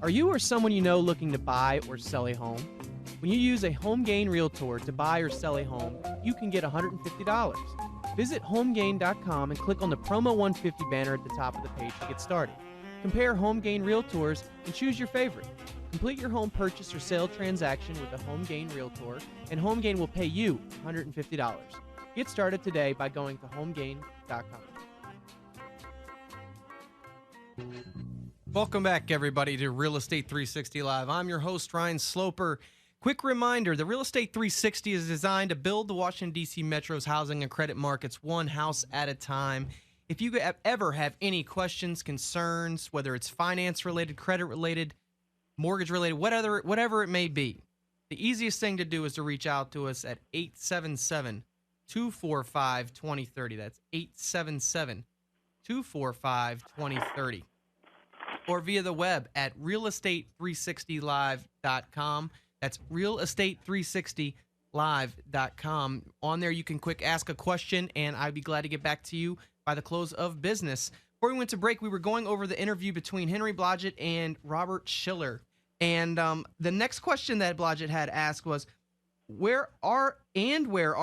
Are you or someone you know looking to buy or sell a home? When you use a HomeGain Realtor to buy or sell a home, you can get $150. Visit homegain.com and click on the Promo 150 banner at the top of the page to get started. Compare HomeGain Realtors and choose your favorite. Complete your home purchase or sale transaction with a HomeGain Realtor, and HomeGain will pay you $150. Get started today by going to homegain.com. Welcome back, everybody, to Real Estate 360 Live. I'm your host, Ryan Sloper. Quick reminder, the Real Estate 360 is designed to build the Washington, D.C. Metro's housing and credit markets one house at a time. If you ever have any questions, concerns, whether it's finance-related, credit-related, mortgage-related, whatever it may be, the easiest thing to do is to reach out to us at 877-245-2030. That's 877-245-2030. Or via the web at realestate360live.com. That's realestate360live.com. On there, you can quick ask a question, and I'd be glad to get back to you by the close of business. Before we went to break, we were going over the interview between Henry Blodgett and Robert Shiller. And the next question that Blodgett had asked was, where are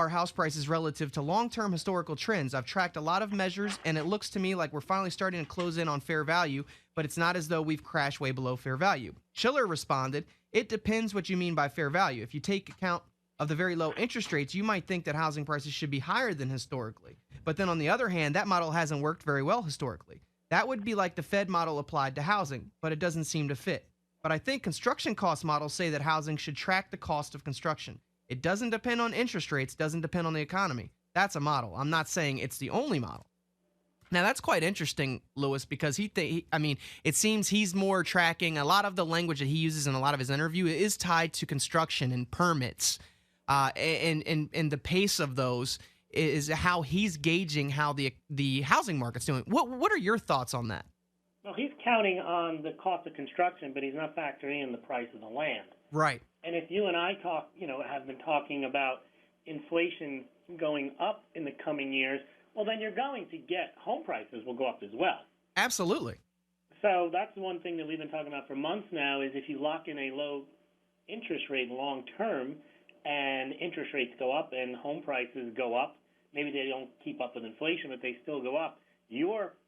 house prices relative to long-term historical trends? I've tracked a lot of measures, and it looks to me like we're finally starting to close in on fair value, but it's not as though we've crashed way below fair value. Schiller responded, it depends what you mean by fair value. If you take account of the very low interest rates, you might think that housing prices should be higher than historically. But then on the other hand, that model hasn't worked very well historically. That would be like the Fed model applied to housing, but it doesn't seem to fit. But I think construction cost models say that housing should track the cost of construction. It doesn't depend on interest rates, doesn't depend on the economy. That's a model. I'm not saying it's the only model. Now, that's quite interesting, Louis, because it seems he's more tracking a lot of the language that he uses in a lot of his interview is tied to construction and permits, and the pace of those is how he's gauging how the housing market's doing. What are your thoughts on that? Well, he's counting on the cost of construction, but he's not factoring in the price of the land. Right. And if you and I have been talking about inflation going up in the coming years, well, then you're going to get home prices will go up as well. Absolutely. So that's one thing that we've been talking about for months now is if you lock in a low interest rate long term and interest rates go up and home prices go up, maybe they don't keep up with inflation, but they still go up,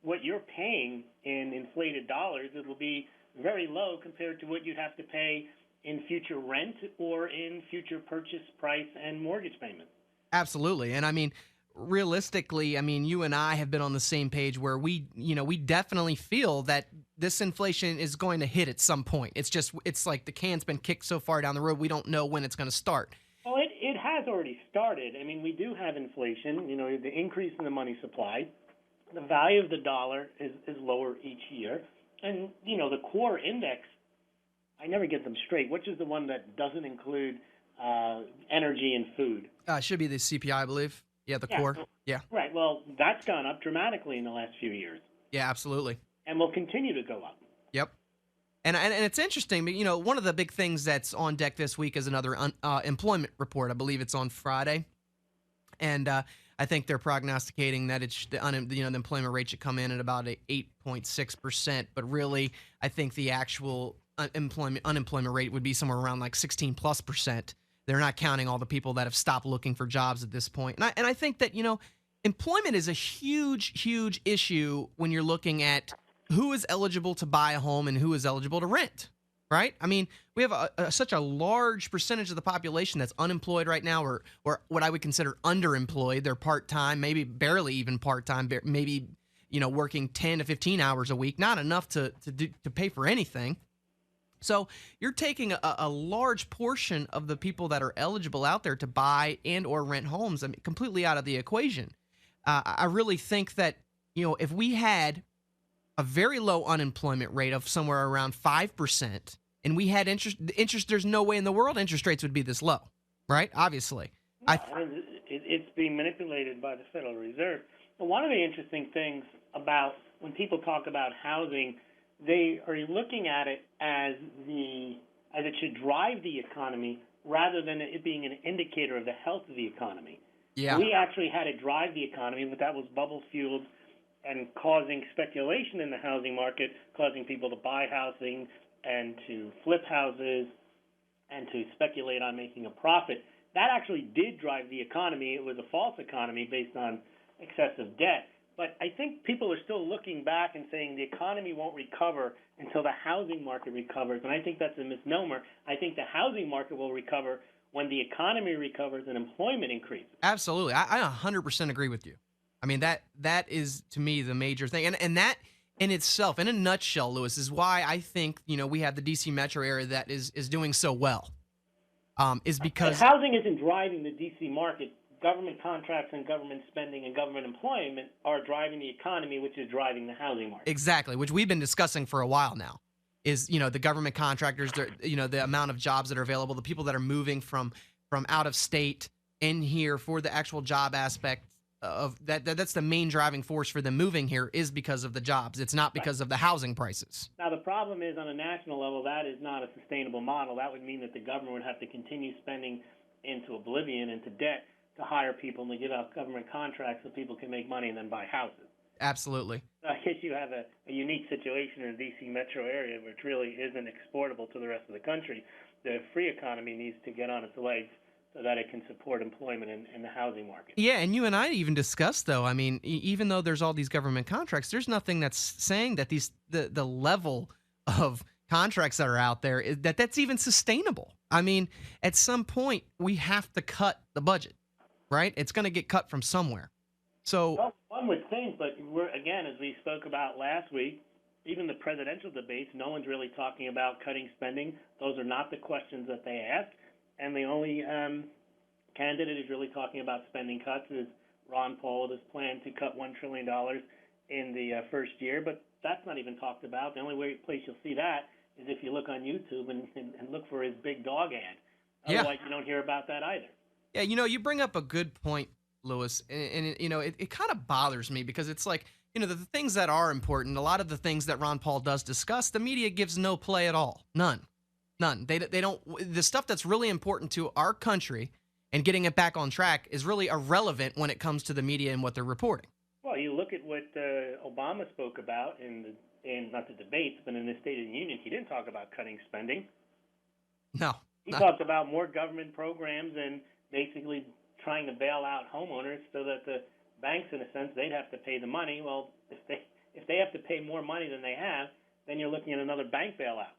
what you're paying in inflated dollars, it will be very low compared to what you'd have to pay in future rent or in future purchase price and mortgage payments. Absolutely. And realistically, you and I have been on the same page where we definitely feel that this inflation is going to hit at some point. It's like the can's been kicked so far down the road, we don't know when it's going to start. Well, it has already started. We do have inflation, the increase in the money supply. The value of the dollar is lower each year. And, the core index, I never get them straight. Which is the one that doesn't include energy and food? It should be the CPI, I believe. Yeah, the core. Yeah. Right. Well, that's gone up dramatically in the last few years. Yeah, absolutely. And will continue to go up. Yep. And it's interesting, but, one of the big things that's on deck this week is another employment report. I believe it's on Friday. And I think they're prognosticating that the employment rate should come in at about 8.6%. But really, I think the actual unemployment rate would be somewhere around like 16+%. They're not counting all the people that have stopped looking for jobs at this point. And I think that, employment is a huge, huge issue when you're looking at who is eligible to buy a home and who is eligible to rent, right? We have such a large percentage of the population that's unemployed right now or what I would consider underemployed. They're part-time, maybe barely even part-time, maybe, working 10 to 15 hours a week, not enough to pay for anything. So you're taking a large portion of the people that are eligible out there to buy and or rent homes completely out of the equation. I really think that, if we had a very low unemployment rate of somewhere around 5%, and we had interest, there's no way in the world interest rates would be this low, right? Obviously. No, it's being manipulated by the Federal Reserve. But one of the interesting things about when people talk about housing, they are looking at it as it should drive the economy rather than it being an indicator of the health of the economy. Yeah. We actually had it drive the economy, but that was bubble fueled and causing speculation in the housing market, causing people to buy housing and to flip houses and to speculate on making a profit. That actually did drive the economy. It was a false economy based on excessive debt. But I think people are still looking back and saying the economy won't recover until the housing market recovers. And I think that's a misnomer. I think the housing market will recover when the economy recovers and employment increases. Absolutely. I 100% agree with you. I mean, that is, to me, the major thing. And that in itself, in a nutshell, Louis, is why I think, we have the D.C. metro area that is doing so well. Is because housing isn't driving the D.C. market. Government contracts and government spending and government employment are driving the economy, which is driving the housing market. Exactly, which we've been discussing for a while now. Is the government contractors, the amount of jobs that are available, the people that are moving from out of state in here for the actual job aspect of that. That's the main driving force for them moving here, is because of the jobs. It's not because of the housing prices. Now, the problem is, on a national level, that is not a sustainable model. That would mean that the government would have to continue spending into oblivion, into debt, to hire people and to give out government contracts so people can make money and then buy houses. Absolutely. I guess you have a unique situation in the D.C. metro area, which really isn't exportable to the rest of the country. The free economy needs to get on its legs so that it can support employment in the housing market. Yeah, and you and I even discussed, though, I mean, even though there's all these government contracts, there's nothing that's saying that the level of contracts that are out there, that's even sustainable. I mean, at some point, we have to cut the budget, right? It's going to get cut from somewhere. So, well, one would think, but again, as we spoke about last week, even the presidential debates, no one's really talking about cutting spending. Those are not the questions that they ask. And the only candidate who's really talking about spending cuts is Ron Paul with his plan to cut $1 trillion in the first year. But that's not even talked about. The only place you'll see that is if you look on YouTube and look for his big dog ad. Otherwise, you don't hear about that either. Yeah, you bring up a good point, Louis, and it kind of bothers me because it's like, the things that are important, a lot of the things that Ron Paul does discuss, the media gives no play at all. None. They don't. The stuff that's really important to our country and getting it back on track is really irrelevant when it comes to the media and what they're reporting. Well, you look at what Obama spoke about in not the debates, but in the State of the Union. He didn't talk about cutting spending. No. He talked about more government programs and basically trying to bail out homeowners so that the banks, in a sense, they'd have to pay the money. Well, if they have to pay more money than they have, then you're looking at another bank bailout.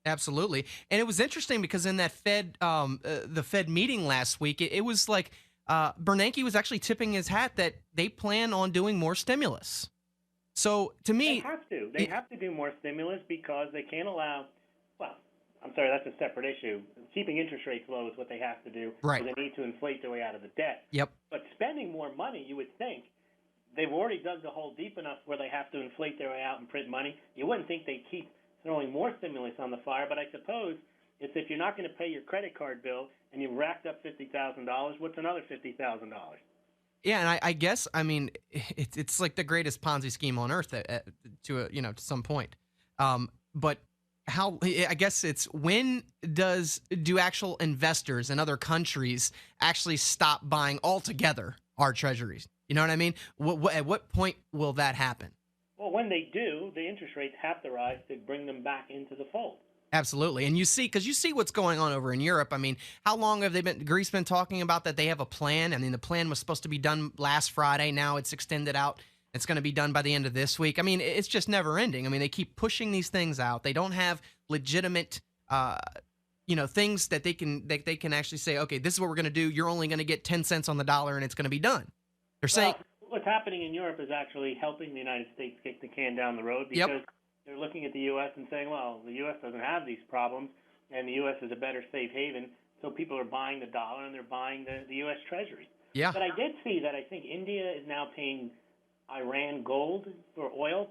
Absolutely. And it was interesting because in that the Fed meeting last week, it was like Bernanke was actually tipping his hat that they plan on doing more stimulus. So to me, they have to do more stimulus because they can't allow. Well, I'm sorry, that's a separate issue. Keeping interest rates low is what they have to do. Right. So they need to inflate their way out of the debt. Yep. But spending more money, you would think, they've already dug the hole deep enough where they have to inflate their way out and print money. You wouldn't think they'd keep throwing more stimulus on the fire, but I suppose it's if you're not going to pay your credit card bill and you've racked up $50,000, what's another $50,000? Yeah, and I guess, I mean, it's like the greatest Ponzi scheme on earth to some point. But how, I guess it's when do actual investors in other countries actually stop buying altogether our treasuries? You know what I mean? At what point will that happen? Well, when they do, the interest rates have to rise to bring them back into the fold. Absolutely. And you see what's going on over in Europe. I mean, how long have Greece been talking about that they have a plan? I mean, the plan was supposed to be done last Friday. Now it's extended out. It's going to be done by the end of this week. I mean, it's just never ending. I mean, they keep pushing these things out. They don't have legitimate, things that they can actually say, okay, this is what we're going to do. You're only going to get 10 cents on the dollar and it's going to be done. They're saying what's happening in Europe is actually helping the United States kick the can down the road because they're looking at the U.S. and saying, well, the U.S. doesn't have these problems and the U.S. is a better safe haven. So people are buying the dollar and they're buying the U.S. Treasury. Yeah. But I did see that I think India is now paying Iran gold for oil.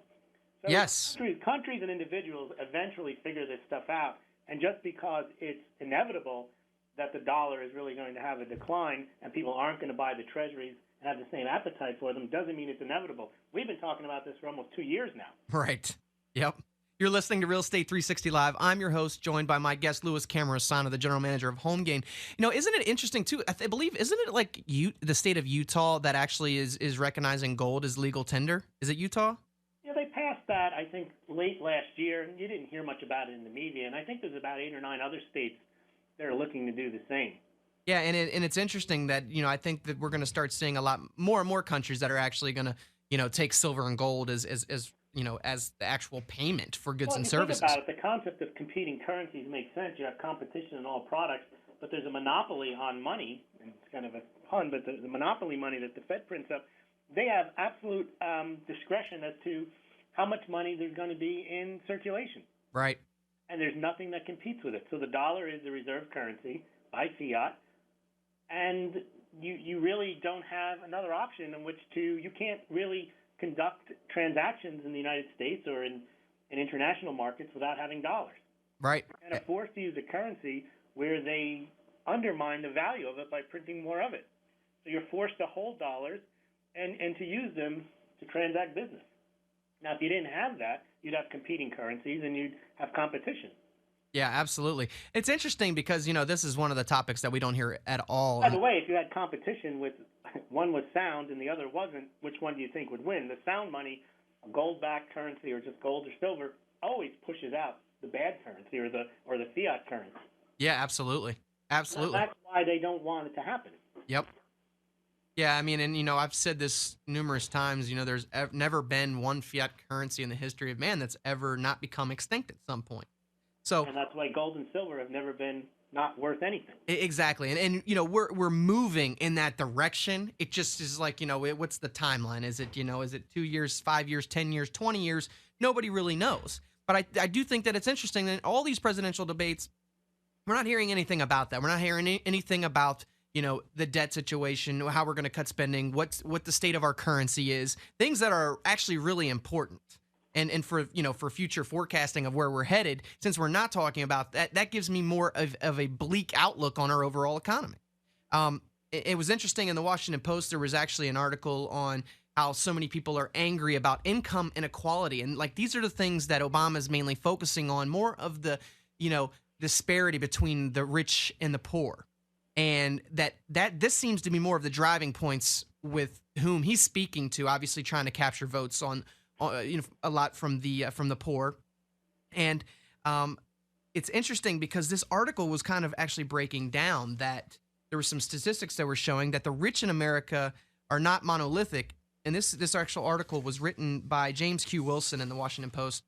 So yes. Countries and individuals eventually figure this stuff out. And just because it's inevitable that the dollar is really going to have a decline and people aren't going to buy the treasuries and have the same appetite for them doesn't mean it's inevitable. We've been talking about this for almost 2 years now. Right. Yep. You're listening to Real Estate 360 Live. I'm your host, joined by my guest, Louis Cammarosano, the general manager of HomeGain. Isn't it interesting, too? I believe, isn't it like the state of Utah that actually is recognizing gold as legal tender? Is it Utah? Yeah, they passed that, I think, late last year, and you didn't hear much about it in the media. And I think there's about 8 or 9 other states that are looking to do the same. Yeah, and it's interesting that I think that we're going to start seeing a lot more and more countries that are actually going to take silver and gold as as the actual payment for goods Well, and if you services. think about it, the concept of competing currencies makes sense. You have competition in all products, but there's a monopoly on money, and it's kind of a pun, but the monopoly money that the Fed prints up, they have absolute discretion as to how much money there's going to be in circulation. Right. And there's nothing that competes with it. So the dollar is the reserve currency by fiat, and you really don't have another option in which you can't really conduct transactions in the United States or in international markets without having dollars. Right. And are forced to use a currency where they undermine the value of it by printing more of it. So you're forced to hold dollars and to use them to transact business. Now, if you didn't have that, you'd have competing currencies and you'd have competition. Yeah, absolutely. It's interesting because, this is one of the topics that we don't hear at all. By the way, if you had competition with one was sound and the other wasn't, which one do you think would win? The sound money, a gold-backed currency or just gold or silver, always pushes out the bad currency or the fiat currency. Yeah, absolutely. Absolutely. That's why they don't want it to happen. Yep. Yeah, I mean, and I've said this numerous times, there's never been one fiat currency in the history of man that's ever not become extinct at some point. So, and that's why gold and silver have never been not worth anything. Exactly. And we're moving in that direction. It just is like, what's the timeline? Is it 2 years, 5 years, 10 years, 20 years? Nobody really knows. But I do think that it's interesting that all these presidential debates, we're not hearing anything about that. We're not hearing anything about, the debt situation, how we're going to cut spending, what the state of our currency is, things that are actually really important. And for future forecasting of where we're headed, since we're not talking about that gives me more of a bleak outlook on our overall economy. It was interesting in the Washington Post, there was actually an article on how so many people are angry about income inequality. And these are the things that Obama is mainly focusing on, more of the, disparity between the rich and the poor. And that this seems to be more of the driving points with whom he's speaking to, obviously trying to capture votes on a lot from the poor. And it's interesting because this article was kind of actually breaking down that there were some statistics that were showing that the rich in America are not monolithic. And this actual article was written by James Q. Wilson in the Washington Post.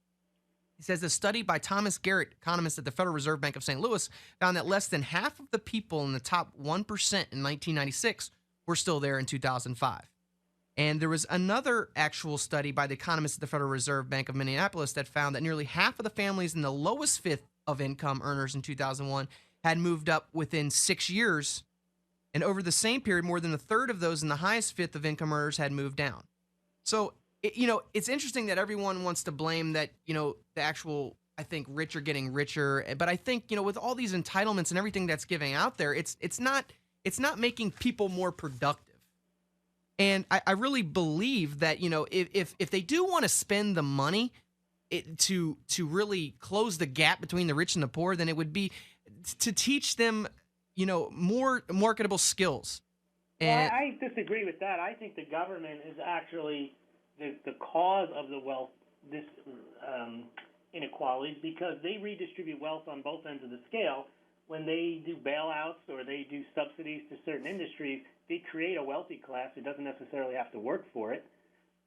He says a study by Thomas Garrett, economist at the Federal Reserve Bank of St. Louis, found that less than half of the people in the top 1% in 1996 were still there in 2005. And there was another actual study by the economist at the Federal Reserve Bank of Minneapolis that found that nearly half of the families in the lowest fifth of income earners in 2001 had moved up within 6 years. And over the same period, more than a third of those in the highest fifth of income earners had moved down. So, it's interesting that everyone wants to blame that, the actual, I think, rich are getting richer. But I think, with all these entitlements and everything that's giving out there, it's not making people more productive. And I really believe that, if they do want to spend the money to really close the gap between the rich and the poor, then it would be to teach them, more marketable skills. And I disagree with that. I think the government is actually the cause of the wealth inequalities because they redistribute wealth on both ends of the scale. When they do bailouts or they do subsidies to certain industries, they create a wealthy class who doesn't necessarily have to work for it.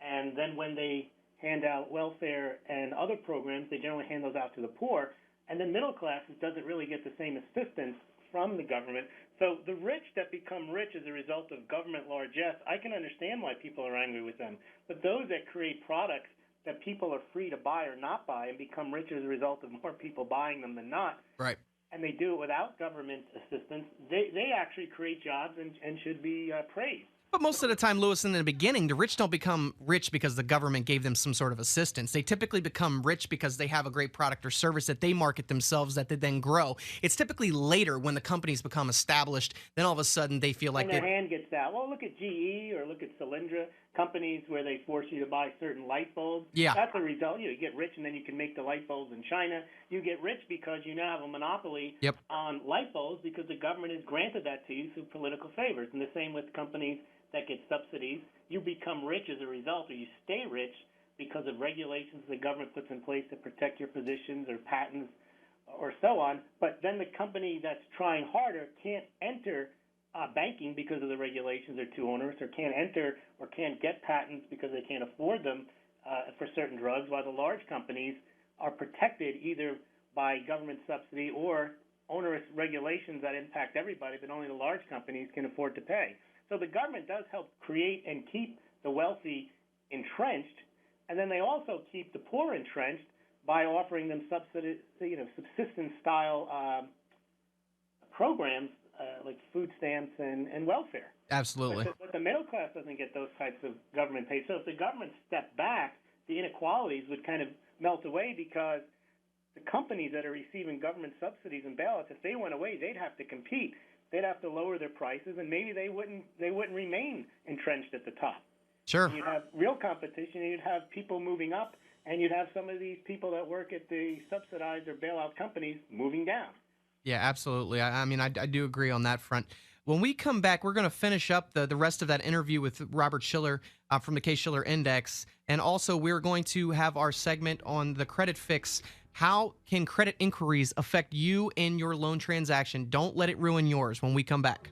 And then when they hand out welfare and other programs, they generally hand those out to the poor. And then middle classes doesn't really get the same assistance from the government. So the rich that become rich as a result of government largesse, I can understand why people are angry with them. But those that create products that people are free to buy or not buy and become rich as a result of more people buying them than not, right. And they do it without government assistance, they actually create jobs and should be praised. But most of the time, Louis, in the beginning, the rich don't become rich because the government gave them some sort of assistance. They typically become rich because they have a great product or service that they market themselves that they then grow. It's typically later when the companies become established, then all of a sudden they feel like their hand gets out. Well, look at GE or look at Solyndra, companies where they force you to buy certain light bulbs. Yeah. That's a result. You get rich and then you can make the light bulbs in China. You get rich because you now have a monopoly on light bulbs because the government has granted that to you through political favors. And the same with companies that get subsidies. You become rich as a result, or you stay rich because of regulations the government puts in place to protect your positions or patents or so on. But then the company that's trying harder can't enter banking because of the regulations are too onerous, or can't enter or can't get patents because they can't afford them for certain drugs, while the large companies are protected either by government subsidy or onerous regulations that impact everybody, but only the large companies can afford to pay. So the government does help create and keep the wealthy entrenched, and then they also keep the poor entrenched by offering them subsistence-style programs like food stamps and welfare. Absolutely. But the middle class doesn't get those types of government pay. So if the government stepped back, the inequalities would kind of melt away, because the companies that are receiving government subsidies and bailouts, if they went away, they'd have to compete. They'd have to lower their prices, and maybe they wouldn't remain entrenched at the top. Sure. And you'd have real competition, and you'd have people moving up, and you'd have some of these people that work at the subsidized or bailout companies moving down. Yeah, absolutely. I mean, I do agree on that front. When we come back, we're going to finish up the rest of that interview with Robert Shiller from the Case-Shiller Index. And also, we're going to have our segment on the credit fix. How can credit inquiries affect you and your loan transaction? Don't let it ruin yours when we come back.